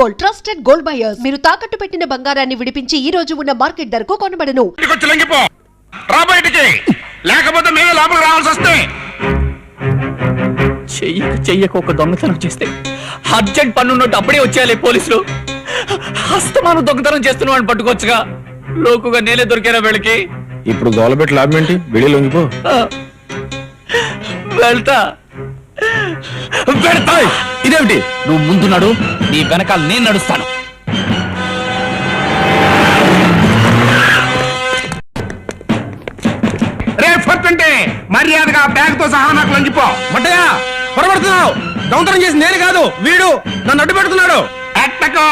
Gold, trusted gold buyers. మీరు తాకట్టు పెట్టిన బంగారాన్ని విడిపించి ఈ రోజు ఉన్న మార్కెట్ ధరకు కొనబడను. లేకపోతే మేమే లోపలికి రావాల్సి వస్తే చెయ్యక ఒక దొంగతనం చేస్తే అర్జెంట్ పన్నున్నట్టు అప్పుడే వచ్చేయాలి పోలీసులు. హస్తమానం దొంగతనం చేస్తున్న వాడిని పట్టుకోవచ్చుగా. లోకుగా నేనే దొరికారా వీళ్ళకి. ఇప్పుడు గోలబెట్టి లాభం ఏంటి? వెళ్ళి లొంగిపో. వెళ్తా. ఇదేమిటి? నువ్వు ముందు నడు, నీ వెనకాల నేను నడుస్తాను. రేపొద్దుంటే మర్యాదగా బ్యాగ్ తో సహా నాకు లొంగిపో. మట్టయ్య పొరపడుతున్నావు. దొంగతనం చేసి నేను కాదు, వీడు నన్ను అడ్డు పెడుతున్నాడు. ఎట్టకో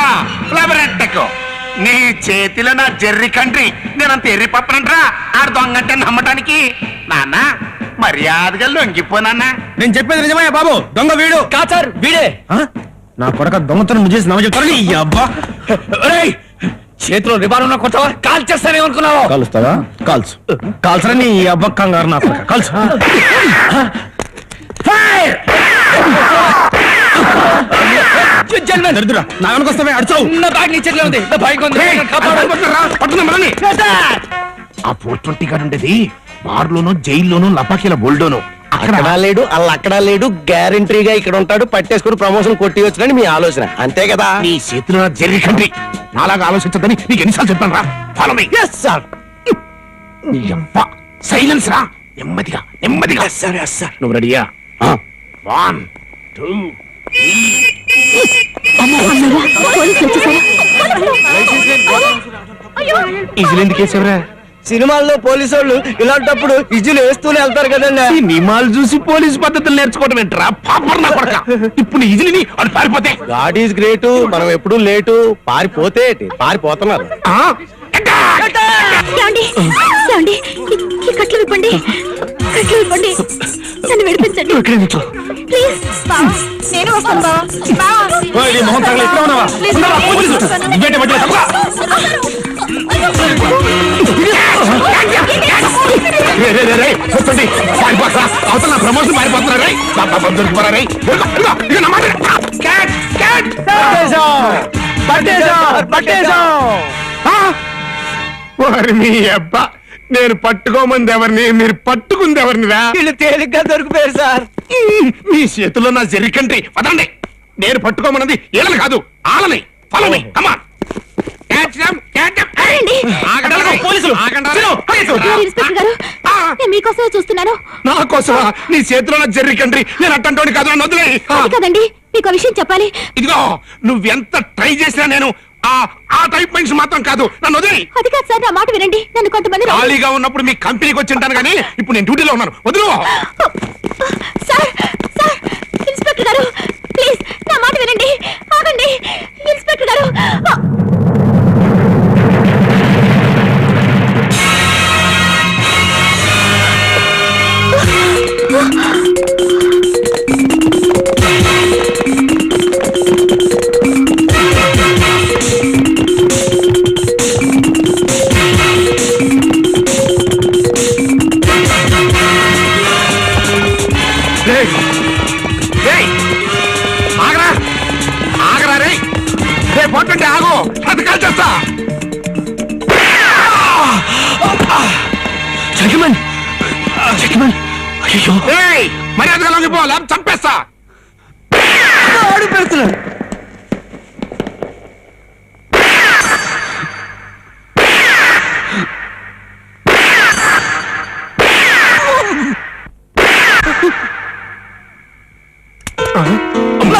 ఫ్లవర్ ఎట్టకో. నీ చేతిలో నా జెర్రీ కంట్రీ. నేనంత ఎర్రి పప్పనంట్రా ఆడు దొంగంటే నమ్మటానికి. నాన్న మర్యాదగా లొంగిపోనన్నా. నేను చెప్పేది నిజమయ్యా బాబు, దొంగ వీడు. కాచార్ వీడే. నా కొడక దొంగతనం నువ్వు చేసి నమ్మ చెప్తాను. ఈ అబ్బా చేతిలో రిబాన్ కొట్టవా? కాల్ చేస్తానేమనుకున్నావు? కాలుస్తావా? కాల్చు. కాల్చరని ఈ అబ్బ కంగారు. నా కొడక కాల్చు. నా వెనకొస్తావే అడుచావు. ఆ 420 గారు ఉండేది బార్లోనూ జైల్లోనూ లపాకీల బోల్డోను. అక్కడ లేడు, అలా అక్కడ లేడు, గ్యారంటీగా ఇక్కడ ఉంటాడు. పట్టేసుకుని ప్రమోషన్ కొట్టి వచ్చునని మీ ఆలోచన, అంతే కదా? నీ చేతిలో జెర్రీ కంట్రీ. నాలాగా ఆలోచించద్దని నీకు ఎన్నిసార్లు చెప్పాను రా. Follow me. సైలెన్స్ రా. నెమ్మదిగా నెమ్మదిగా. నువ్వు రెడీయా? 1 2 ఇజులెందుకేసేవరా? సినిమాల్లో పోలీసు వాళ్ళు ఇలాంటప్పుడు ఇజులు వేస్తూనే వెళ్తారు కదండి. సినిమాలు చూసి పోలీసు పద్ధతులు నేర్చుకోవడం ఏంట్రా పాపర్ నా కొడక. ఇప్పుడు ఇజిలిని అని పారిపోతే గాడ్ ఈజ్ గ్రేట్. మనం ఎప్పుడు లేటు. పారిపోతే పారిపోతున్నారు. కట్లు విప్పండి, కట్లు విప్పండి. నన్ను విడిపించండి ప్లీజ్. నేను వస్తాను అవతల ప్రమోషన్ పారిపోతున్నారా? మీ అబ్బా, నేను పట్టుకోమంది ఎవరిని, మీరు పట్టుకుంది ఎవరినిరా? వీళ్ళు తేలిగ్గా దొరికిపోయారు సార్. మీ చేతుల్లో నా జెర్రీ కంట్రీ. పదండి. నేను పట్టుకోమన్నది ఏళ్ళని కాదు, ఆలని. Follow me. Come on. మీకోసమే చూస్తున్నాను. నా కోసమా? నీ చేతిలో నా జెర్రీ కంట్రీ. నేను అట్టంటోని కాదు, నన్ను వదిలేయ్. కదండి, మీకు విషయం చెప్పాలి. ఇదిగో నువ్వెంత ట్రై చేసినా నేను ఆ టైప్ మనిషి మాత్రం కాదు, నన్ను వదిలేయ్. అది కాదు సార్, నా మాట వినండి. నన్ను కొంతమంది ఖాళీగా ఉన్నప్పుడు మీ కంపెనీకి వచ్చి ఉంటాను కానీ ఇప్పుడు నేను డ్యూటీలో ఉన్నాను. వదిలు. సార్ సార్ ఇన్స్పెక్టర్ గారు ప్లీజ్ నా మాట వినండి. ఆగండి ఇన్స్పెక్టర్ గారు. పోతుంటే ఆగు, అది కాల్చేస్తా. మర్యాదగా లొంగిపో, లేకపోతే చంపేస్తా.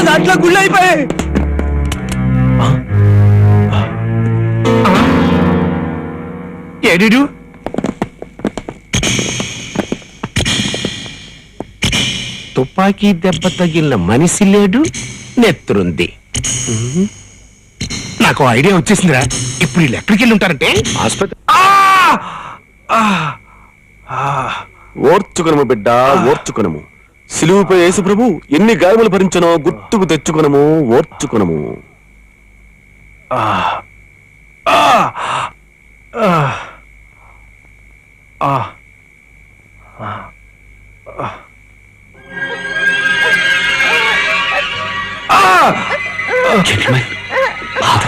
దాంట్లో గుళ్ళు అయిపోయాయి. ఏడు తుపాకీ దెబ్బ తగిలిన మనిషి లేడు, నెత్తురుంది. నాకు ఐడియా వచ్చేసిందిరా. ఇప్పుడు వీళ్ళు ఎక్కడికి వెళ్ళి ఉంటారంటే ఆసుపత్రి. ఓర్చుకునము బిడ్డ, ఓర్చుకునము. సిలువుపై యేసు ప్రభు ఎన్ని గాయములు భరించనో గుర్తుకు తెచ్చుకునము, ఓర్చుకునము.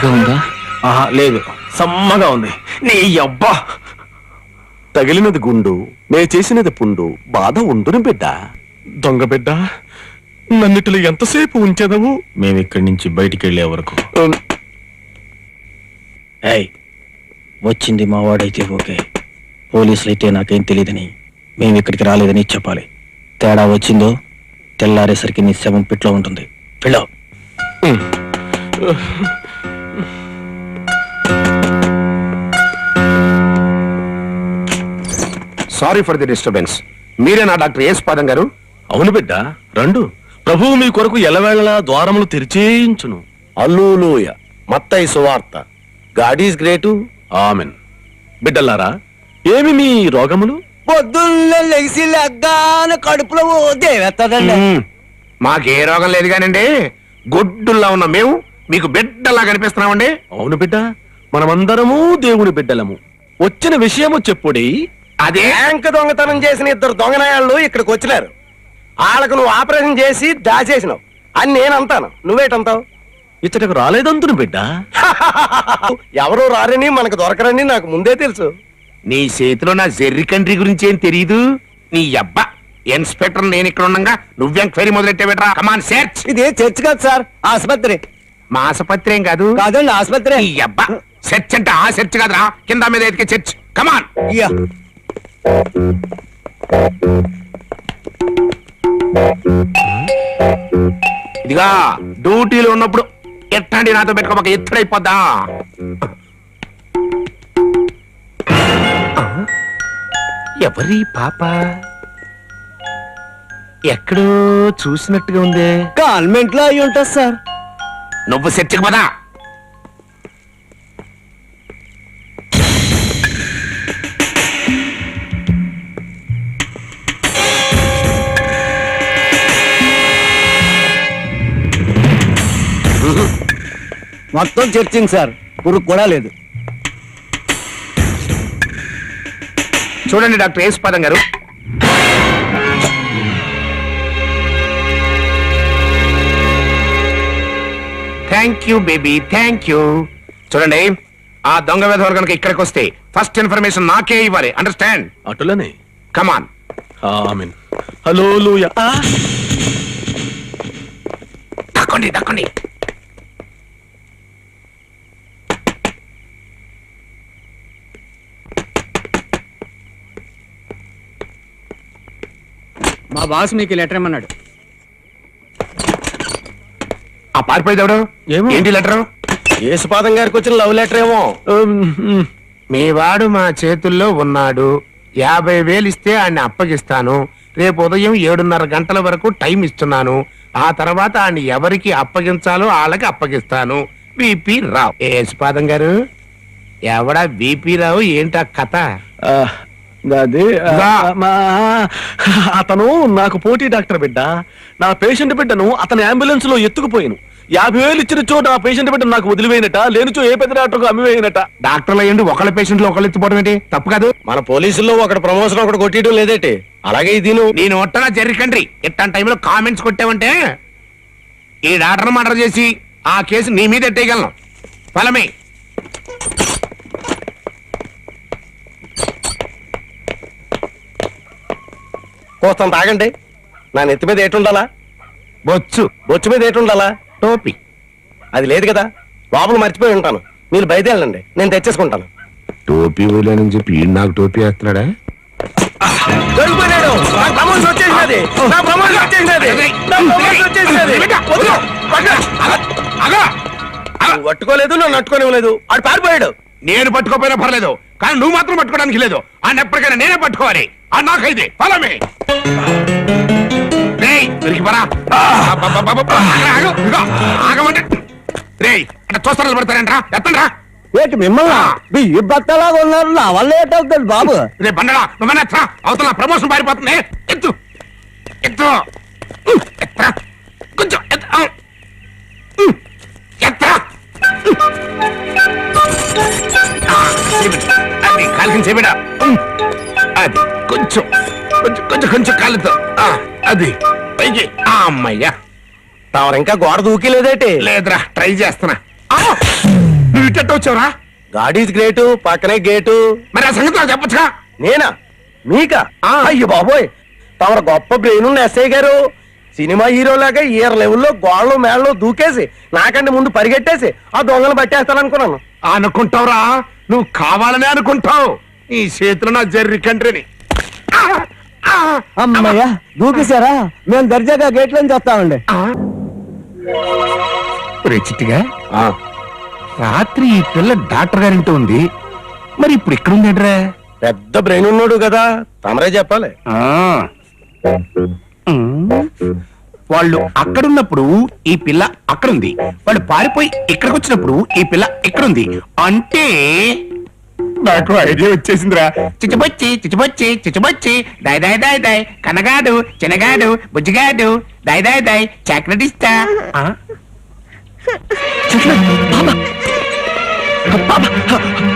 ఘాటుగా ఉందా? ఆహా లేదు, సమ్మగా ఉంది. నీ అబ్బా తగిలినది గుండు నే చేసినది పుండు బాధ ఉండును బిడ్డ. దొంగ బిడ్డ, నన్నిటిలో ఎంతసేపు ఉంచెదవు? మేము ఇక్కడి నుంచి బయటికి వెళ్ళే వరకు. ఏయ్, వచ్చింది మా వాడైతే ఓకే, పోలీసులు అయితే నాకేం తెలియదని మేము ఇక్కడికి రాలేదని చెప్పాలి. తేడా వచ్చిందో తెల్లారేసరికి నీ శవం పిట్లో ఉంటుంది. Pillow. Sorry for the disturbance. మీరేనా డాక్టర్ యేసుపాదం గారు? అవును బిడ్డ, రండు. ప్రభువు మీ కొరకు ఎలవేళలా ద్వారములు తెరిచేయించును. అల్లూలోయ మత్తయి సువార్త. God is great. ఆమెన్. బిడ్డలారా, ఏమి మీ రోగములు? పొద్దున్న లెగిసి లెగ్గాన కడుపులో దేవేస్తాడండి. మాకే రోగం లేదు కానండి, గొడ్డుల్లా ఉన్న మేము మీకు బిడ్డలా కనిపిస్తున్నామండి. అవును బిడ్డ, మనమందరము దేవుని బిడ్డలము. వచ్చిన విషయము చెప్పుడి. అదే బ్యాంక్ దొంగతనం చేసిన 2 దొంగనాయాళ్ళు ఇక్కడికి వచ్చినారు. వాళ్ళకు నువ్వు ఆపరేషన్ చేసి దాచేసినావు అని నేను అంటాను. నువ్వేటంటావు? ఇచ్చటకు రాలేదంతును బిడ్డ. ఎవరో రారని మనకు దొరకరని నాకు ముందే తెలుసు. నీ చేతిలో నా జెర్రీ కంట్రీ గురించి ఏం తెలియదు. నీ అబ్బా ఇన్స్పెక్టర్ నేను ఇక్కడ ఉండగా నువ్వు ఎంక్వైరీ మొదలెట్టే బెటరా. Come on search. ఇది చర్చ్ కాదు సార్, ఆసుపత్రి. మా ఆసుపత్రి ఏం కాదు. కాదండి, ఆసుపత్రి. నీ అబ్బా సెర్చ్ అంటే ఆ సెర్చ్ కాదురా, కింద మీద ఎతికే చర్చ్. కమాన్. ఇయ్యా. ఇదిగా డ్యూటీలో ఉన్నప్పుడు ఎట్టండి నాతో పెట్టుకోక ఎత్తుడైపోద్దా. ఎవరి పాప? ఎక్కడో చూసినట్టుగా ఉందే. కాన్వెంట్ లో అయి ఉంటుంది సార్. నువ్వు సెర్చ్కి పదా. మొత్తం చర్చింగ్ సార్, పురుగు కూడా లేదు. చూడండి డాక్టర్ యేసుపాదం గారు, thank you baby, thank you. చూడండి, ఆ దొంగ వేధవాలు కనుక ఇక్కడికి వస్తే ఫస్ట్ ఇన్ఫర్మేషన్ నాకే ఇవ్వాలి. అండర్స్టాండ్? అటులనే. కమాన్. ఆమెన్. హల్లెలూయా. దక్కండి దక్కండి. మా బాస్ మీకు లెటర్ ఇమ్మన్నాడు. ఆ పారిపోయేది ఎవడు? ఏమో. ఏంటి లెటరు? యేసుపాదం గారికి వచ్చిన లవ్ లెటర్ ఏమో. మీ వాడు మా చేతుల్లో ఉన్నాడు. 50,000 ఇస్తే ఆయన్ని అప్పగిస్తాను. రేపు ఉదయం 7:30 గంటల వరకు టైం ఇస్తున్నాను. ఆ తర్వాత ఆయన్ని ఎవరికి అప్పగించాలో వాళ్ళకి అప్పగిస్తాను. విపి రావు. యేసుపాదం గారు, ఎవడా విపి రావు? ఏంటా కథ? అదే గా. అతను నాకు పోటీ డాక్టర్ బిడ్డ. నా పేషెంట్ బిడ్డను అతని అంబులెన్స్ లో ఎత్తుకుపోయాను. 50,000 ఇచ్చిన చోట ఆ పేషెంట్ బిడ్డ నాకు వదిలివేయనట, లేనిచో ఏ పెద్ద డాక్టర్కు అమ్మివేయనట. డాక్టర్లు అయ్యండి ఒకళ్ళ పేషెంట్లు ఒకళ్ళు ఎత్తుపోవడం ఏంటి? తప్పు కాదు. మన పోలీసుల్లో ఒకటి ప్రమోషన్ ఒకటి కొట్టేయడం లేదేటి? అలాగే ఇది నేను ఒట్టగా జర్రికండ్రి ఇట్లాంటి టైంలో కామెంట్స్ కొట్టావంటే ఈ డాక్టర్ మర్డర్ చేసి ఆ కేసు నీ మీద ఎట్టేయగలను. ఫలమే. కోస్తాం తాగండి. నా నెత్తి మీద ఏటుండాలా? బొచ్చు. బొచ్చు మీద ఏటుండాలా? టోపీ. అది లేదు కదా, లోపల మర్చిపోయి ఉంటాను. మీరు బయటెళ్ళండి, నేను తెచ్చేసుకుంటాను. టోపీ వేయలేనని చెప్పి ఈ నాకు టోపీ వేస్తున్నాడా? దొరికిపోయాడు. నాకు ప్రమోషన్ వచ్చేసినది. నా ప్రమోషన్ వచ్చేసినది. నా ప్రమోషన్ వచ్చేసినది. నువ్వు పట్టుకోలేదు, నన్ను పట్టుకోనివ్వలేదు. ఆడు పారిపోయాడు. నేను పట్టుకోపోయినా పర్లేదు, కానీ నువ్వు మాత్రం పట్టుకోవడానికి లేదు. ఆయన ఎప్పటికైనా నేనే పట్టుకోవాలి. ఆ నాకైతే ఫలమే. ఆగమంటే రేయ్ అంటే చూస్తాను పెడతారంట్రా. ఎత్తండ్రా. ఏంటి మిమ్మల్ని ఈ బట్టలాగా ఉన్నారు? నా వల్ల ఏంటవుతుంది బాబు? రే బండడా, నువ్వన్నా ఎత్తరా. అవతల ప్రమోషన్ పారిపోతుంది. ఎత్తు ఎత్తు ఎత్తరా. కొంచెం ఎత్తరా. అది కాలికి చేపిడా. అది కొంచెం కొంచెం కొంచెం కొంచెం కాలుతో అది పైకి. అమ్మయ్యా. తమరు ఇంకా గోడ దూకిలేదేటి? లేదురా, ట్రై చేస్తున్నా. నువ్వు ఇట్టట్టు వచ్చావురా? గాడ్ ఈజ్ గ్రేటు, పక్కనే గేటు. మరి ఆ సంగతి నాకు చెప్పొచ్చుగా. నేనా? మీకా? ఆ. అయ్యో బాబోయ్, తమర గొప్ప బ్రెయిన్ ఉన్న ఎస్ఐ గారు. సినిమా హీరోలాగా ఈర లెవెల్లో గోళ్ళు మేళ్ళు దూకేసి నాకంటే ముందు పరిగెట్టేసి ఆ దొంగలు పట్టేస్తాననుకున్నాను. అనుకుంటావురా, నువ్వు కావాలనే అనుకుంటావు. ఈ చేతిలో నా జర్రి కంట్రీని. అమ్మయ్యా, దూకేశారా? మేము దర్జాగా గేట్ నుంచి వస్తామండి. చిట్టిగా రాత్రి ఈ పిల్ల డాక్టర్ గారింటూ ఉంది, మరి ఇప్పుడు ఇక్కడ ఉందేంట్రా? పెద్ద బ్రెయిన్ ఉన్నాడు కదా, తమరే చెప్పాలి. వాళ్ళు అక్కడున్నప్పుడు ఈ పిల్ల అక్కడుంది, వాళ్ళు పారిపోయి ఇక్కడికి వచ్చినప్పుడు ఈ పిల్ల ఇక్కడుంది. అంటే నాకు ఐడియా వచ్చేసిందిరా. చిచ్చుబొచ్చి చిచ్చుబొచ్చి చిచ్చుబొచ్చి దాయ్ దాయ్ దాయ్ దాయ్, కనగాడు చిన్నగాడు బుజ్జిగాడు దాయ్ దాయ్ దాయ్, చాక్లెట్ ఇస్తా.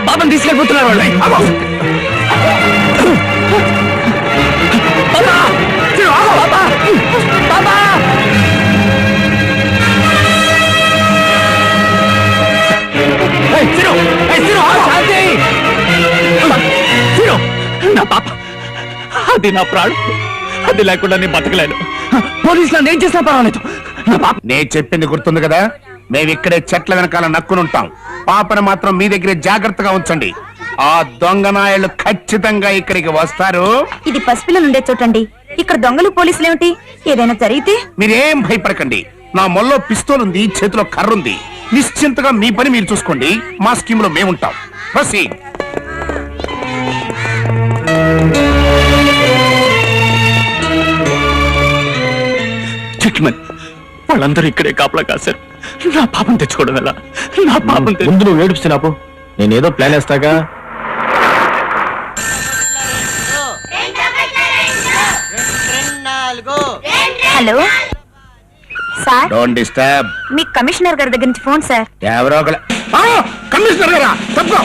పాపం తీసుకెళ్ళిపోతున్నారు వాళ్ళు. నా పాప, అది నా ప్రాణం, అది లేకుండా నేను బతకలేను. పోలీసులు నేను చేసినా పర్వాలేదు. నా పాప. నేను చెప్పింది గుర్తుంది కదా, మేమిక్కడే చెట్ల వెనకాల నక్కునుంటాం. పాపను మాత్రం మీ దగ్గరే జాగ్రత్తగా ఉంచండి. ఆ దొంగ నాయలు ఖచ్చితంగా ఇక్కడికి వస్తారు. ఇది పసిపిల్లలు ఉండే చోటండి. ఇక్కడ దొంగలు పోలీసులు ఏమిటి? ఏదైనా జరిగితే మీరేం భయపడకండి. నా మొల్లో పిస్తోల్ ఉంది, చేతిలో కర్ర ఉంది. నిశ్చింతగా మీ పని మీరు చూసుకోండి. మా స్కీమ్ లో మేముంటాం. ప్రొసీడ్. చెట్లమన్, వాళ్ళందరూ ఇక్కడే కాపలా కాశారు. నా పాపం తెచ్చుకోవడం ఎలా? నా పాపం ముందు నువ్వు ఏడుపుస్తున్నాపు, నేనేదో ప్లాన్ వేస్తాగా. Hello sir, don't disturb. మీ కమిషనర్ గారి దగ్గర నుంచి ఫోన్ సార్. ఎవరో ఒకళ్ళ. కమిషనర్ గారా, తప్పుకో.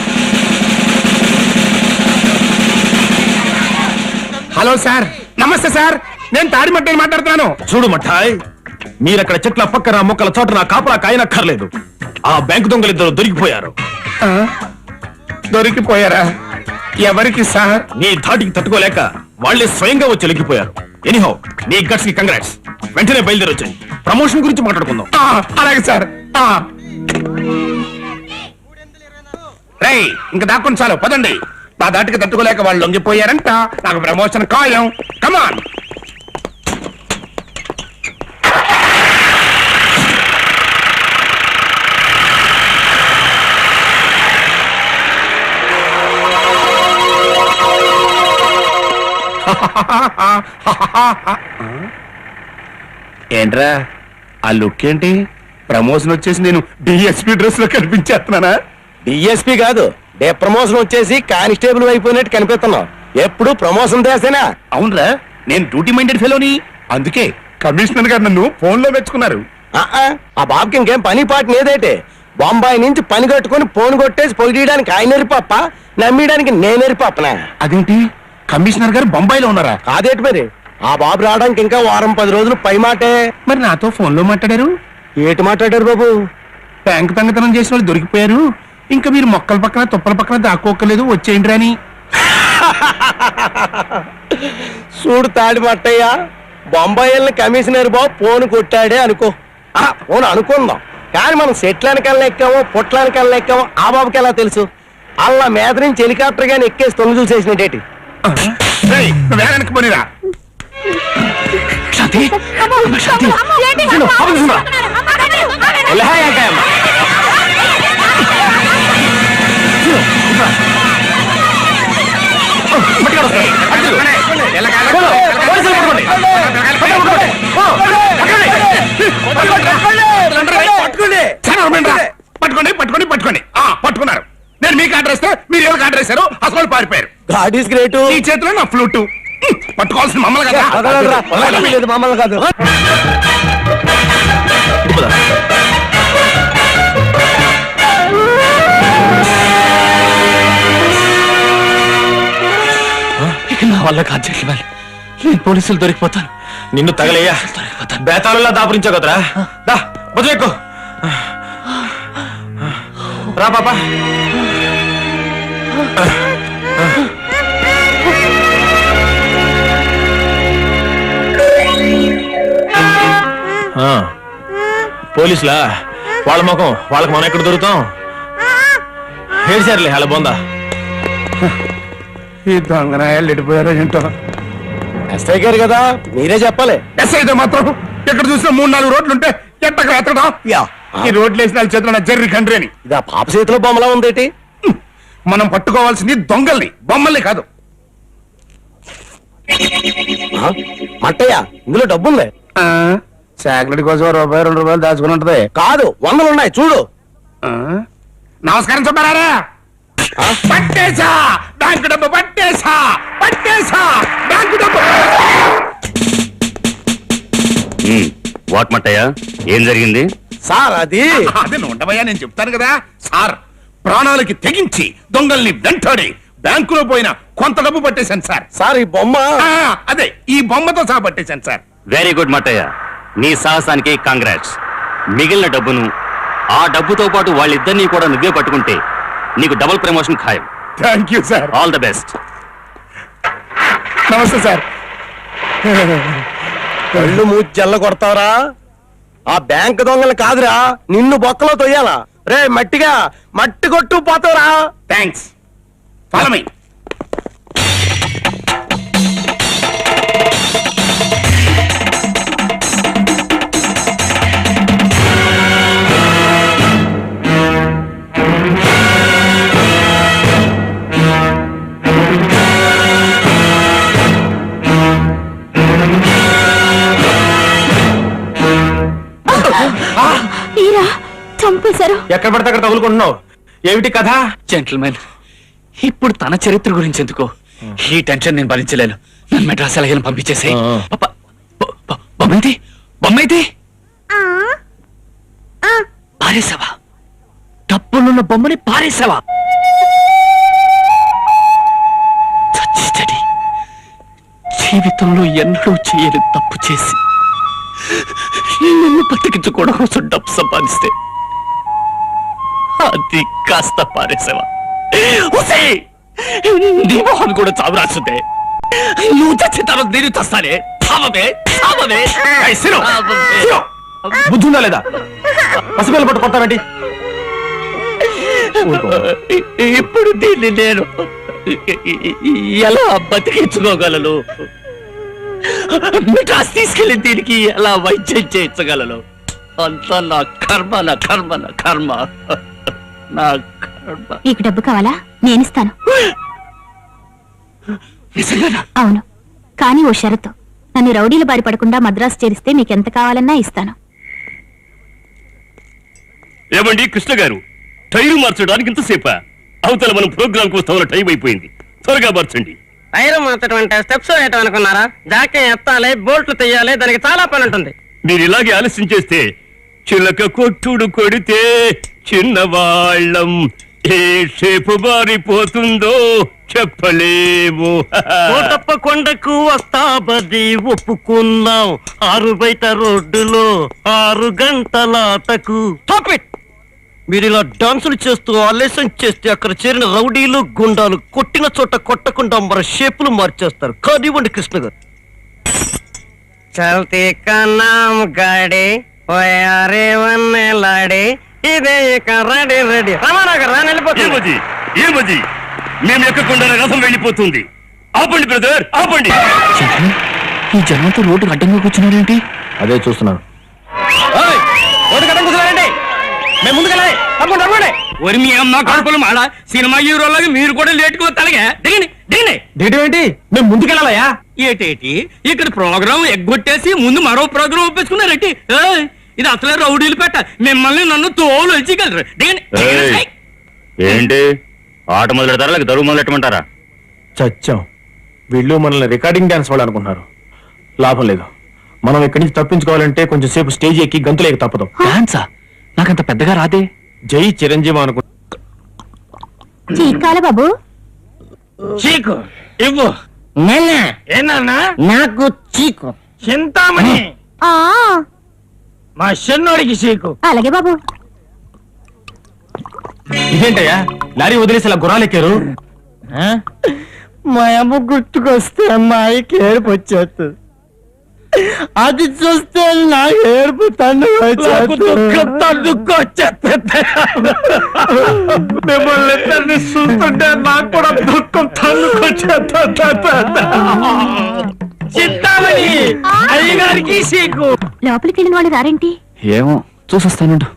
హలో సార్, నమస్తే సార్, నేను తాడిమట్టని మాట్లాడుతున్నాను. చూడు మఠాయ్, మీరక్కడ చెట్ల పక్కన మొక్కల చోట నా కాపలా కాయనక్కర్లేదు. ఆ బ్యాంకు దొంగలిద్దరు దొరికిపోయారు. దొరికిపోయారా? ఎవరికి సార్? నీ ధాటికి తట్టుకోలేక వాళ్ళే స్వయంగా వచ్చి లెక్కిపోయారు. ఎనీహో, నీ గట్స్ కి కంగ్రాట్స్. వెంటనే బయలుదేరి వచ్చాయి. ప్రమోషన్ గురించి మాట్లాడుకుందాం. అలాగే సార్. రేయ్, ఇంకా దాక్కుని చాలు, పదండి. నా దాటికి తట్టుకోలేక వాళ్ళు లొంగిపోయారంట. నాకు ప్రమోషన్ ఖాయం. కమాన్. ఏంట్రా ఆ లుక్ ఏంటి? ప్రమోషన్ వచ్చేసి నేను డిఎస్పీ డ్రెస్ లో కనిపించేస్తున్నానా? డిఎస్పీ కాదు, డే ప్రమోషన్ వచ్చేసి కానిస్టేబుల్ అయిపోయినట్టు కనిపిస్తున్నావు. ఎప్పుడు ప్రమోషన్ చేసేనా? అవునరా, నేను డ్యూటీ మైండెడ్ ఫెలోని. అందుకే కమిషనర్ గారు నన్ను ఫోన్ లో మెచ్చుకున్నారు. ఆ బాబుకి ఇంకేం పని పాట లేదేటే. బొంబాయి నుంచి పని కట్టుకుని ఫోన్ కొట్టేసి పొగిడడానికి ఆయన ఎరిపప్ప, నమ్మడానికి నేను ఎరిపప్పనా? అదేంటి, కమిషనర్ గారు బొంబాయిలో ఉన్నారా? కాదేటి మరి, ఆ బాబు రావడానికి ఇంకా వారం 10 రోజులు పై మాటే. మరి నాతో ఫోన్ లో మాట్లాడారు. ఏటి మాట్లాడారు బాబు? బ్యాంకు దొంగతనం చేసిన వాళ్ళు దొరికిపోయారు, ఇంకా మీరు మొక్కల పక్కన తుప్పల పక్కన దాక్కోకలేదు, వచ్చేయండి రాని. చూడు తాడి మట్టయ్య, బొంబాయి వెళ్ళిన కమిషనర్ బాబు ఫోన్ కొట్టాడే అనుకో. ఫోన్ అనుకుందాం, కానీ మనం సెట్లనికల్లా ఎక్కామో పొట్లానికల్లా ఎక్కామో ఆ బాబుకి ఎలా తెలుసు? అలా మీద నుంచి హెలికాప్టర్ గాని ఎక్కేసి తొంగి చూసేసినట్టేటి. వెనక్కి పోనీరా. శాంతి, శాంతి, తిను, పాపం తీసుకురా. పట్టుకోండి పట్టుకోండి పట్టుకోండి. పట్టుకున్నారు. నేను మీకు ఆర్డర్ ఇస్తే మీరు ఎవరికి ఆర్డర్ ఇస్తారు? అసలు పారిపోయారు. God is great. ఈ చేతిలో నా ఫ్లూటు. పట్టుకోవాల్సిన మమ్మల్ని కదా. మమ్మల్ని కాదు. నా వల్ల కాదు చెట్లమన్, నేను పోలీసులు దొరికిపోతాను. నిన్ను తగలయ్యా, బేతాళంలా దాపురించావు కదరా. దా మొదలెక్కు. రా పాపా. పోలీసులా? వాళ్ళ ముఖం వాళ్ళకి మనం ఎక్కడ దొరుకుతాం? ఏడ్చారులే అలా బొందా. ఈ దొంగనాయాలు ఎడిపోయారో ఏంటో. ఎస్ఐ గారు కదా, మీరే చెప్పాలి. ఎస్ అయితే మాత్రం ఎక్కడ చూసినా 3-4 రోడ్లు ఉంటే ఎట్టక్కడ ఎత్తడం. యా. ఈ రోడ్లు వేసిన వాళ్ళ చేతిలో నా జర్రి కండ్రి అని. ఇది ఆ పాప చేతిలో బొమ్మలా ఉందేటి? మనం పట్టుకోవాల్సింది దొంగల్ని, బొమ్మల్ని కాదు. మట్టయ్య, ఇందులో డబ్బుంది. చాక్లెట్ కోసం ₹1-2 దాచుకుని ఉంటది. కాదు, 100 ఉన్నాయి చూడు. నమస్కారం చెప్పారా? పట్టేశా బ్యాంకు డబ్బు, పట్టేశా బ్యాంకు డబ్బు. వాట్ మట్టయ్య, ఏం జరిగింది? సార్ అది అదే ఉండవయ్యా, నేను చెప్తాను కదా సార్. ప్రాణాలకి తెగించి దొంగల్ని వెంటాడి బ్యాంకులో పోయిన కొంత డబ్బు పట్టేశాను సార్. సార్ ఈ బొమ్మ అదే ఈ బొమ్మతో సహా పట్టేశాను సార్. వెరీ గుడ్ మట్టయ్య, నీ సాహసానికి కంగ్రాట్స్. మిగిలిన డబ్బును, ఆ డబ్బుతో పాటు వాళ్ళిద్దరినీ కూడా నువ్వే పట్టుకుంటే నీకు డబుల్ ప్రమోషన్ ఖాయం. Thank you sir. All the best. నమస్తే సార్. కళ్ళు మూచి జల్ల కొడతావరా? ఆ బ్యాంక్ దొంగలు కాదురా, నిన్ను బొక్కలో తొయ్యాలా. రే మట్టిగా మట్టి కొట్టు పోతావురా. థ్యాంక్స్. Follow me. ఈరా చంపేశారు. ఎక్కడ పడితే అక్కడ తగులుకుంటున్నావు. ఏమిటి కథ? జెంటిల్మెన్, ఇప్పుడు తన చరిత్ర గురించి ఎందుకు? ఈ టెన్షన్ నేను భరించలేను. నన్ను మెడ్రాస్ ఎలాగైనా పంపించేసాయి. బొమ్మైతే పారేసావా? డబ్బులున్న బొమ్మని పారేసావా? చచ్చి జీవితంలో ఎన్నడూ చేయని తప్పు చేసి నన్ను బతికించుకోవడం కోసం డబ్బు సంపాదిస్తే అది కాస్త పారేసావా? నీ మొహన్ కూడా చావు రాస్తుందే. నువ్వు చచ్చిన తర్వాత నేను చస్తానే. బుద్ధుందా లేదా? పసిపిల్ల పట్టు కొడతావేంటి? ఇప్పుడు దీన్ని నేను ఎలా బతికించుకోగలను? మిఠాస్ తీసుకెళ్లి దీనికి ఎలా వైద్యం చేయించగలను? అంతా నా కర్మ. నీకు డబ్బు కావాలా? నేనిస్తాను. నిజంగానా? అవును, కానీ ఓ షరతు. నన్ను రౌడీల బారి పడకుండా మద్రాసు చేరిస్తే మీకెంత కావాలన్నా ఇస్తాను. ఏమండి కృష్ణ గారు, టైరు మార్చడానికి ఇంతసేపా? అవతల మనం ప్రోగ్రామ్ వస్తామన్న టైం అయిపోయింది. త్వరగా మార్చండి. ఐరన్ మార్చడం అంటే స్టెప్స్ వేయటం అనుకున్నారా? జాకే ఎత్తాలి, బోల్ట్లు తీయాలి, దానికి చాలా పని ఉంటుంది. మీరు ఇలాగే ఆలస్యం చేస్తే చిలక కొట్టుడు కొడితే చిన్నవాళ్ళం ఏ షేపు మారిపోతుందో చెప్పలేము. కోటప్పకొండకు వస్తా బది ఒప్పుకున్నాం. 6 బయట రోడ్డులో 6 గంటలాటకు. మీరు ఇలా డాన్సులు చేస్తూ ఆలస్యం చేస్తే అక్కడ చేరిన రౌడీలు గుండాలు కొట్టిన చోట కొట్టకుండా మన షేపులు మార్చేస్తారు. కానివ్వండి కృష్ణ గారు. చల్తీ కన్నాం గాడి ఓయారే వన్నే లాడి ఇదే రెడీ రెడీ. రమానగర్ రాని వెళ్ళిపోతుంది. ఏమది మేము ఎక్కకుండా రథం వెళ్ళిపోతుంది. ఆపండి బ్రదర్, ఆపండి. ఈ జనంతో రోడ్డు అడ్డంగా కూర్చున్నారేంటి? అదే చూస్తున్నాను. మేము ముందుకెళ్ళాలి. తప్పకుండా రమ్మండి. ఒరి మీ అమ్మ కడుపులు మాడ సినిమా హీరోలాగా మీరు కూడా లేటుకు వస్తారుగా. దిగండి దిగండి. ఏంటి మేము ముందుకెళ్ళాలయా? ఏటేటి ఇక్కడ ప్రోగ్రామ్ ఎగ్గొట్టేసి ముందు మరో ప్రోగ్రామ్ ఒప్పేసుకున్నారేంటి? ఇది అసలే రౌడీలు పెట్ట. మిమ్మల్ని నన్ను తోలు వచ్చగలరు. దిగండి. ఏంటి ఆట మొదలెడతారా లేక దరువు మొదలెట్టమంటారా? చచ్చాం. వీళ్ళు మనల్ని రికార్డింగ్ డాన్స్ వాళ్ళు అనుకుంటున్నారు. లాభం లేదు. మనం ఇక్కడి నుంచి తప్పించుకోవాలంటే కొంచెం సేపు స్టేజ్ ఎక్కి గంతులేక తప్పదు. డాన్సా? నాకంత పెద్దగా రాదే. జై చిరంజీవి అనుకు చీకాల బాబు. చీకు ఇవ్వు. ఏనా నాకు చీకు. చింతామణి ఆ మా చిన్నోడికి చీకు. అలాగే బాబు. ఏంటయ్యా లారీ వదిలేసి ఇలా గుర్రాలెక్కారు? మా అమ్మ గుర్తుకొస్తే అమ్మాయికి ఏడుపు వచ్చేస్తుంది. అది చూస్తే నా ఏడుపు మిమ్మల్ని ఇద్దరిని చూస్తుంటే నాకు కూడా దుఃఖం చింతామణి అయ్యగారికి సీకు. లోపలికి వెళ్ళిన వాళ్ళు రారేంటి? ఏమో చూసొస్తానుండు.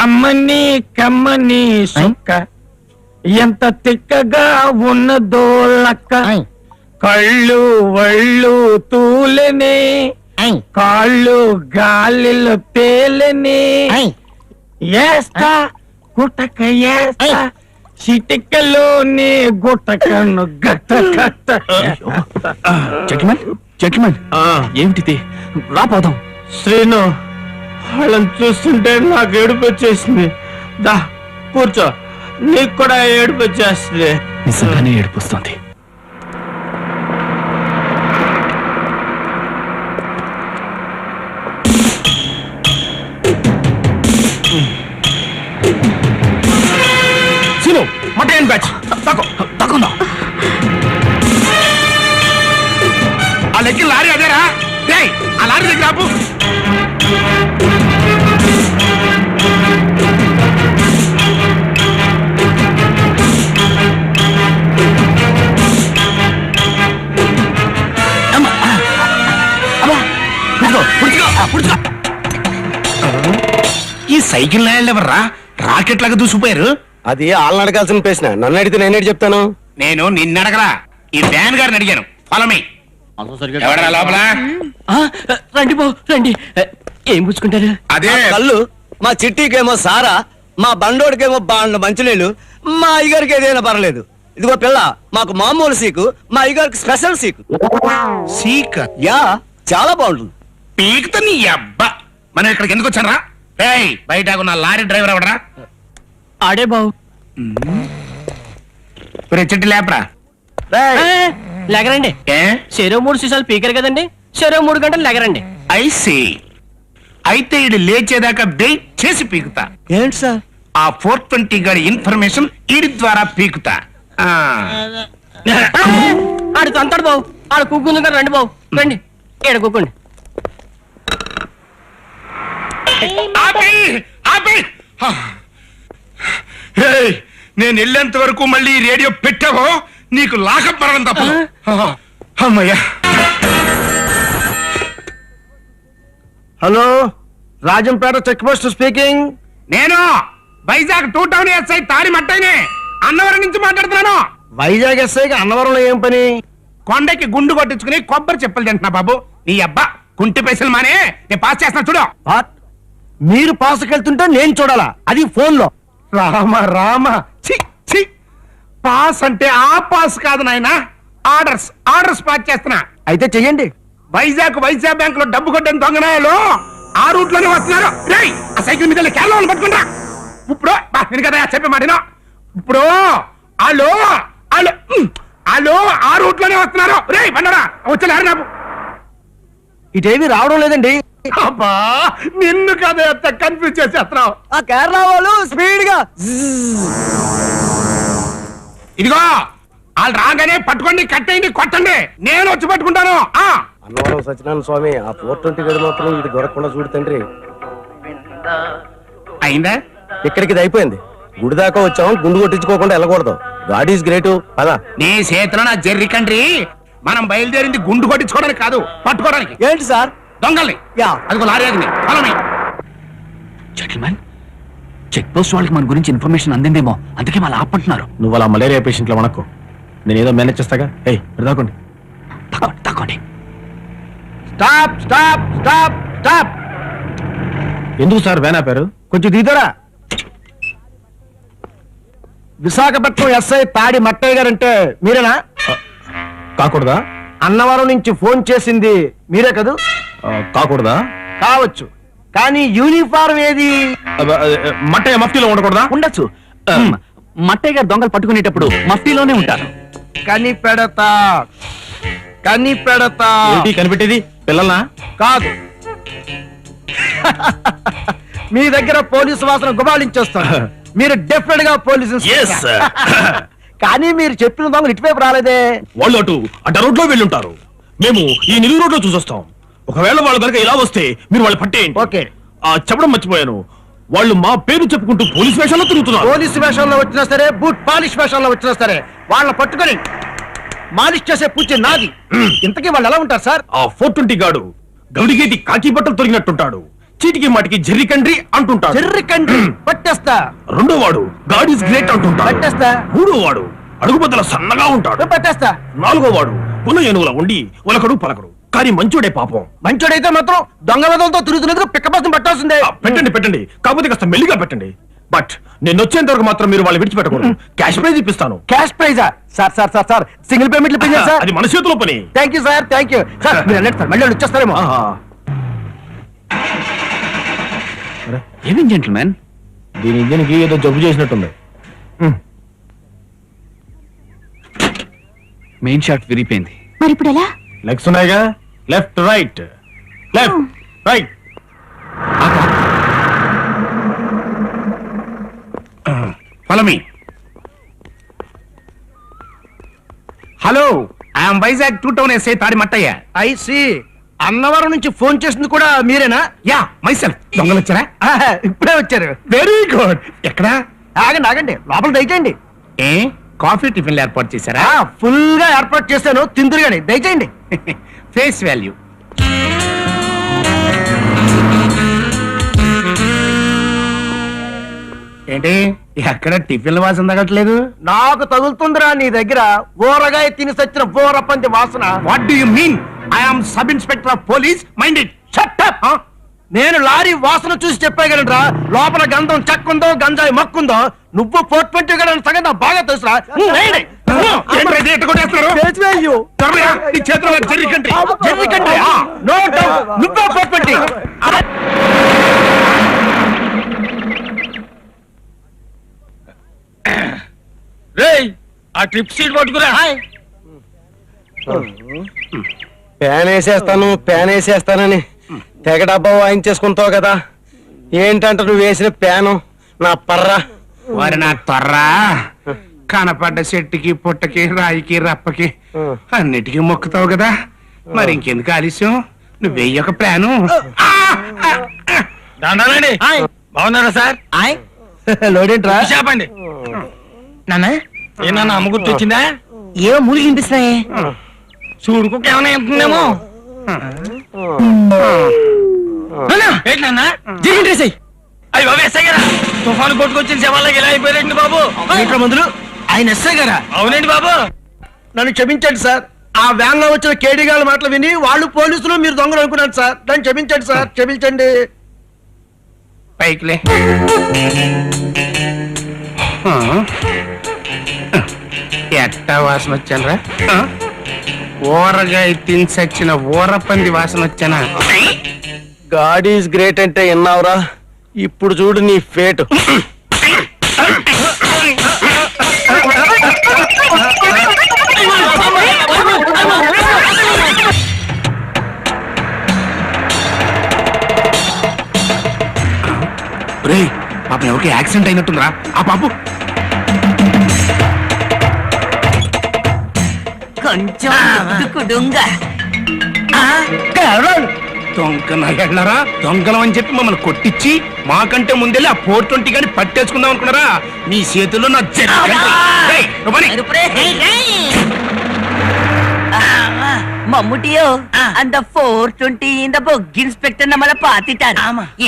అమ్మని కమ్మని సుక్క ఎంత తిక్కగా ఉన్నదో లక్క. కళ్ళు వళ్ళు తూలెనే, కాళ్ళు గాలిలో తేలెనే. ఏస్తా గుట్టక ఏస్తా, చిటికలోనే గుట్టకను గట్ట గట్ట. జెంటిల్మెన్ ఏమిటిది? రాపోదాం. శ్రీను, వాళ్ళని చూస్తుంటే నాకు ఏడుపు వచ్చేసింది. దా కూర్చో, నీకు కూడా ఏడుపు వచ్చేస్తుంది. నిజంగానే ఏడుపుస్తుంది. సీను మటన్ బ్యాచ్ తక్కువ ఆ లెక్కి లారీ అదేరా. డేయ్, ఆ లారీ దగ్గర ఆపు. ఈ సైకిల్ నాయలు ఎవర్రా రాకెట్ లాగా దూసిపోయారు? అది వాళ్ళని అడగాల్సిన ప్రశ్న, నన్ను అడిగితే నేనేటి చెప్తాను? నేను నిన్ను అడగరా, ఈ వ్యాన్ గారిని అడిగాను. ఫలమే ఎవడరా లోపల? రండి బాబు రండి. ఏం పుచ్చుకుంటారు? అదే కళ్ళు మా చిట్టికేమో సారా, మా బండోడికేమో బాండ్ల మంచినీళ్ళు, మా అయ్యగారికి ఏదైనా పర్లేదు. ఇదిగో పిల్ల, మాకు మామూలు సీకు, మా అయ్యగారికి స్పెషల్ సీకు. సీక్ యా, చాలా బాగుంటుంది. పీకుతా నీ అబ్బా. మనం ఇక్కడికి ఎందుకు వచ్చానరా? ఏయ్, బయట ఉన్న లారీ డ్రైవర్ ఎవడరా? ఆడే బాబు. చెట్టు లేపరా. లెగరండి. ఏ చెరో 3 సీసాలు పీకరు కదండి, చెరో 3 గంటలు లెగరండి. ఐసి అయితే ఇది లేచేదాకా వెయిట్ చేసి పీకుతా. ఏంటి సార్? ఆ 420 గారి ఇన్ఫర్మేషన్ ఈడి ద్వారా పీకుతా. ఆడు తంతాడు బాబు. ఆడు కుక్కుంది కదా, రండి బాబు రండి. ఏడ కుక్కండి. ఆపి ఆపి. ఏయ్, నేను వెళ్ళేంత వరకు మళ్ళీ రేడియో పెట్టావో నీకు లాకప్ పడడం తప్ప. అమ్మయ్యా. Hello, Rajampet check post speaking. నేను వైజాగ్ 2 టౌన్ ఎస్ఐ తాడి మట్టైనే అన్నవరం నుంచి మాట్లాడుతున్నాను. వైజాగ్ ఎస్ఐకి అన్నవరంలో ఏం పని? కొండకి గుండు కొట్టించుకుని కొబ్బరి చెప్పులు తింటున్నా బాబు. నీ అబ్బా కుంటి పైసలు మానే, నేను పాస్ చేస్తున్నా చూడు. వాట్? మీరు పాసుకెళ్తుంటే నేను చూడాలా? అది ఫోన్ లో. రామ రామ, ఛీ ఛీ. పాస్ అంటే ఆ పాస్ కాదు నాయనా, ఆర్డర్స్ పాస్ చేస్తున్నా. అయితే చెయ్యండి. వైజాగ్ బ్యాంక్ లో డబ్బు కొట్టిన దొంగనాయాలు ఆ రూట్ లోనే వస్తున్నారు. రేయ్, ఆ సైకిల్ మీద కేరళ పట్టుకుంటా. ఇప్పుడు నేను కదా చెప్పే మాటినా. ఇప్పుడు హలో ఆ రూట్ లోనే వస్తున్నారు. రేయ్ బండరా, వచ్చారు నాకు. ఇటేవి రావడం లేదండి. అబ్బా, నిన్ను కదా ఎంత కన్ఫ్యూజ్ చేసేస్తున్నావు. ఆ కేరళ వాళ్ళు స్పీడ్ గా ఇదిగో వాళ్ళు రాగానే పట్టుకోండి, కట్టేయండి, కొట్టండి. నేను వచ్చి పట్టుకుంటాను. అన్నవరం సత్యనారాయణ స్వామి, ఆ 420 గది మాత్రం ఇది దొరకకుండా చూడు తండ్రి. అయిందా? ఇక్కడికి ఇది అయిపోయింది. గుడి దాకా వచ్చాం, గుండు కొట్టించుకోకుండా వెళ్ళకూడదు. God is great. పదా నీ చేతిలో నా జెర్రీ కంట్రీ. మనం బయలుదేరింది గుండు కొట్టించుకోవడానికి కాదు, పట్టుకోవడానికి. ఏంటి సార్? దొంగల్ని. యా. అదిగో లారీ ఆగింది. Follow me. Gentlemen, check post వాళ్ళకి మన గురించి ఇన్ఫర్మేషన్ అందిందేమో, అందుకే వాళ్ళు ఆపంటున్నారు. నువ్వు అలా మలేరియా పేషెంట్ లో వనకు, నేను ఏదో మేనేజ్ చేస్తాగా. ఏయ్ దాకోండి. తక్కువండి. Stop stop stop stop. ఎందుకు సార్ వ్యాన్ ఆపారు? కొంచెం దిగుతారా? విశాఖపట్నం ఎస్ఐ తాడి మట్టయ్య గారంటే మీరేనా? కాకూడదా? అన్నవరం నుంచి ఫోన్ చేసింది మీరే కదూ? కాకూడదా? కావచ్చు, కానీ యూనిఫారం ఏది? మట్టయ్య మఫ్టీలో ఉండకూడదా? ఉండొచ్చు. మట్టయ్య గారు దొంగలు పట్టుకునేటప్పుడు మఫ్టీలోనే ఉంటారు. కనిపెడతా ఏంటి కనిపెట్టేది? పిల్లల్నా? కాదు, మీ దగ్గర పోలీసు వాసన గుబాళించేస్తాను. మీరు డెఫినెట్ గా పోలీసు కానీ మీరు చెప్పిన దొంగలు ఇటువైపు రాలేదే. వాళ్ళు అటు రోడ్ లో వెళ్ళుంటారు. మేము ఈ నిలువు రోడ్ లో చూసొస్తాం. ఒకవేళ వాళ్ళు కనుక ఇలా వస్తే మీరు వాళ్ళు పట్టేయండి. ఓకే. చెప్పడం మర్చిపోయాను, వాళ్ళు మా పేరు చెప్పుకుంటూ పోలీస్ వేషాల్లో తిరుగుతున్నారు. పోలీసు వేషంలో వచ్చినా సరే, బూట్ పాలిష్ వేషంలో వచ్చినా సరే, వాళ్ళ పట్టుకొని మాలిష్ చేసే పూచి నాది. ఇంతకీ వాళ్ళు ఎలా ఉంటారు సార్? ఆ 420 గాడు గౌడిగేటి కాకి బట్టలు తొరిగినట్టుంటాడు. చీటికి మాటికి జెర్రీ కండ్రి అంటుంటాడు. జెర్రీ కండ్రి పట్టేస్తా. రెండో వాడు గాడ్ ఈస్ గ్రేట్ అంటుంటాడు. పట్టేస్తా. మూడో వాడు అడుగు బద్దల సన్నగా ఉంటాడు. పట్టేస్తా. నాలుగో వాడు పుల ఏనుగుల ఉండి ఒలకడు పలకడు, కానీ మంచోడే పాపం. మంచోడైతే మాత్రం దొంగ వెదలతో తిరుగుతున్నందుకు పిక్క బస్సు పట్టాల్సిందే. పెట్టండి కాకపోతే కాస్త మెల్లిగా పెట్టండి. బట్ నేను వచ్చేంత వరకు మాత్రం మీరు వాళ్ళు విడిచిపెట్టకూడదు. క్యాష్ ప్రైజ్ ఇప్పిస్తాను. క్యాష్ ప్రైజా? సార్ సింగిల్ పేమెంట్లు పే సార్. అది మన చేతిలో పని. Thank you sir. సార్ మీరు వెళ్ళండి సార్, మళ్ళీ వాళ్ళు వచ్చేస్తారేమో. ఏమేం జెంటిల్మెన్, దీని ఇంజన్ కి ఏదో జబ్బు చేసినట్టుంది. మెయిన్ షాట్ విరిగిపోయింది. మరి ఇప్పుడు ఎలా? లెగ్స్ ఉన్నాయిగా, left right left right. Follow me. Hello, I'm Vizag 2 town SI తాడి మట్టయ్య. ఐసి అన్నవరం నుంచి ఫోన్ చేసింది కూడా మీరేనా? Yeah, myself. దొంగలు వచ్చారా? ఇప్పుడే వచ్చారు. Very good. ఎక్కడా? ఆగండి లోపల దయచేయండి. ఏ కాఫీ టిఫిన్లు ఏర్పాటు చేశారా? ఫుల్ గా ఏర్పాటు చేశాను, తిందురుగాని దయచేయండి. Face value. ఏంటి ఎక్కడ టిఫిన్ల వాసన తగ్గట్లేదు? నాకు తగులుతుందిరా నీ దగ్గర ఊరగాయ తిని సచ్చిన ఊరపంది వాసన. What do you mean? I am sub inspector of police. Mind it. Shut up. నేను లారీ వాసన చూసి చెప్పగలరా లోపల గంధం చెక్కుందో గంజాయి మక్కుందో. నువ్వు 420 గడ సంగతి నాకు బాగా తెలుసురా. ఏంటి ఎట్ట కొట్టేస్తున్నారు? త్వరగా ఈ చేతిలో జెర్రీ కంట్రీ. నో డౌట్ నువ్వే 420. రేయ్, ఆ ట్రిప్ సీట్ పట్టుకురా. ప్యాన్ వేసేస్తానని తెగ డబ్బా వాయించేసుకుంటావు కదా. ఏంటంట నువ్వు వేసిన ప్యాను నా పర్రా. వారి నా త్వరరా కనపడ్డ చెట్టుకి పుట్టకి రాయికి రప్పకి అన్నిటికీ మొక్కుతావు కదా, మరి ఇంకెందుకు ఆలస్యం? నువ్వు వెయ్యి ఒక ప్లాను. దండాలండి. బాగున్నారా సార్? లోడేంట్రా? చెప్పండి నాన్న. ఏ నాన్న, అమ్మ గుర్తు వచ్చిందా? ఏమో మూలికి వినిపిస్తాయి. చూడుకోక ఏమైనా ఉంటుందేమో. ఏంటి నాన్న? అయ్యో వేసాయి కదా, తుఫాను కొట్టుకొచ్చిన శవాలకి ఇలా అయిపోయారండి బాబు. మందులు ఆయన ఎస్ఐ గారా? అవునండి బాబు. నన్ను క్షమించండి సార్. ఆ వ్యాన్ లో వచ్చిన కేడీగాల మాటలు విని వాళ్ళు పోలీసులు మీరు దొంగలు అనుకున్నాను సార్. నన్ను క్షమించండి సార్, క్షమించండి. పైకిలే. ఎట్టా వాసన వచ్చానరా? ఊరగాయ తిని చచ్చిన ఊరపంది వాసన వచ్చానా? గాడ్ ఈజ్ గ్రేట్ అంటే విన్నావురా? ఇప్పుడు చూడు నీ ఫేట్. రే పాప, ఎవరికి యాక్సిడెంట్ అయినట్టుందిరా. ఆ పాపు కొంచెం దొంగ వెళ్ళరా, దొంగలం అని చెప్పి మమ్మల్ని కొట్టించి మాకంటే ముందెళ్ళి ఆ 420 గాని పట్టేసుకుందాం అనుకున్నారా? నీ చేతుల్లో నా மம்முட்டியோ அந்த 420 இந்த பொக் இன்ஸ்பெக்டர் நம்மள பாத்திட்டாரு.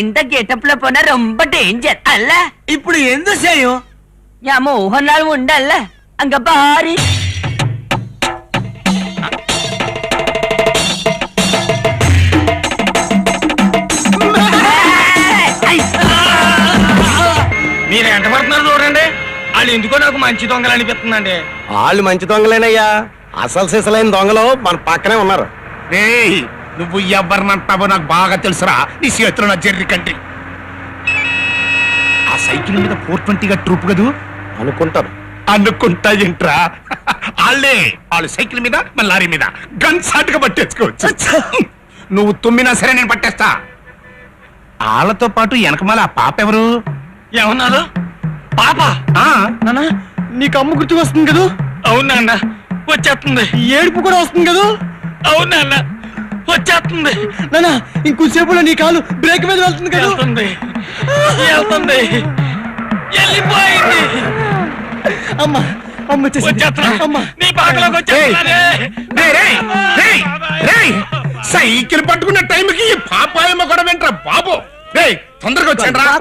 இந்த கெட்டப்ல போனா ரொம்ப டேஞ்சர் அல்ல. ఇప్పుడు ఎందుకు చేయం? யா மோகன்லால் உண்டல்ல அங்க பாரு. మీరు ఎంత పడుతున్నారు చూడండి. వాళ్ళు ఎందుకో నాకు మంచి దొంగలు అనిపిస్తుందండి. వాళ్ళు మంచి దొంగలేనయ్యా, అసలు సిసలైన దొంగలు మన పక్కనే ఉన్నారు. రేయ్, నువ్వు ఎవరినంటావో నాకు బాగా తెలుసురా. నీ చేతిలో నా జెర్రీ కంటి. ఆ సైకిల్ మీద 420 గా ట్రూప్ కదూ అనుకుంటారు. అనుకుంటా ఏంట్రా? వాళ్ళే వాళ్ళు సైకిల్ మీద మన లారీ మీద గన్ సాటుగా పట్టేసుకోవచ్చు. నువ్వు తుమ్మినా సరే నేను పట్టేస్తా. వాళ్ళతో పాటు వెనకమాల ఆ పాప ఎవరు? ఏమన్నారు? పాప నాన్న నీకు అమ్మ గుర్తుకు వస్తుంది కదా? అవునా అన్న, వచ్చేస్తుంది. ఏడుపు కూడా వస్తుంది కదా? అవునా అన్న, వచ్చేస్తుంది. నాన్న ఇంకొద్దిసేపులో నీ కాలు బ్రేక్ మీద వెళ్తుంది కదా? వెళ్తుంది వెళ్ళిపోయింది. అమ్మ అమ్మ వచ్చేస్తున్నా. నీ పాకలోకి వచ్చేస్తున్నానే. సైకిల్ పట్టుకున్న టైంకి ఈ పాపాయమ్మ కూడా వెంట్రా బాబు. తొందరగా వచ్చాను రా.